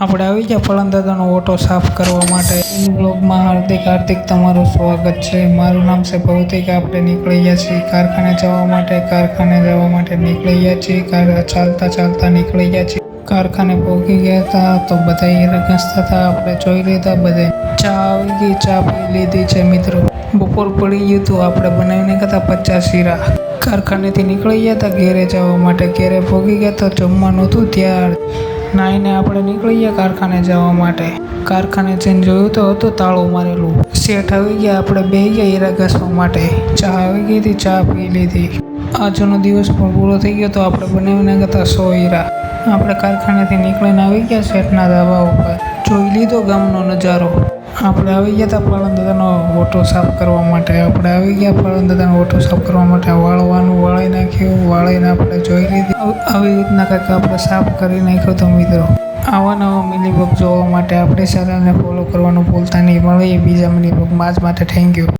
આપણે આવી ગયા ફળંદાદાનો ઓટો સાફ કરવા માટે બ્લોગમાં હાર્દિક તમારું સ્વાગત છે। મારું નામ છે ભૌતિક। આપણે નીકળી ગયા છીએ કારખાને જવા માટે નીકળી ગયા છીએ। ચાલતા નીકળી ગયા છીએ। કારખાને પહોંચી ગયા હતા તો બધા ઈરાગસ્તા હતા। આપણે જોઈ લીધા, બધે ચા આવી ગઈ, ચા પી લીધી છે મિત્રો। બપોર પડી ગયું હતું, આપણે બનાવીને ગયા 50 શીરા। કારખાનેથી નીકળી ગયા હતા ઘેરે જવા માટે। ઘેરે પહોંચી ગયા તો જમવાનું હતું ત્યાર। નાઈને આપણે નીકળી ગયા કારખાને જવા માટે। કારખાને જઈને જોયું તો હતું તાળું મારેલું। શેઠ આવી ગયા, આપણે બેસી ગયા હીરા ઘસવા માટે। ચા આવી ગઈ હતી, ચા પી લીધી। આજનો દિવસ પણ પૂરો થઈ ગયો તો આપણે બનાવીને ગયા 100 હીરા। આપણે કારખાનેથી નીકળીને આવી ગયા શેઠના ધાબા ઉપર। જોઈ લીધો ગામનો નજારો। આપણે આવી ગયા હતા ફળંદાદાનો ઓટો સાફ કરવા માટે। વાળવાનું વાળી નાખ્યું, વાળીને આપણે જોઈ લીધી। આવી રીતના કંઈક આપણે સાફ કરી નાખ્યો તો મિત્રો। આવા નવા મિની બ્લોગ જોવા માટે આપણી ચેનલને ફોલો કરવાનું ભૂલતા નહીં। મળીએ બીજા મિની બ્લોગમાં। આજ માટે થેન્ક યુ।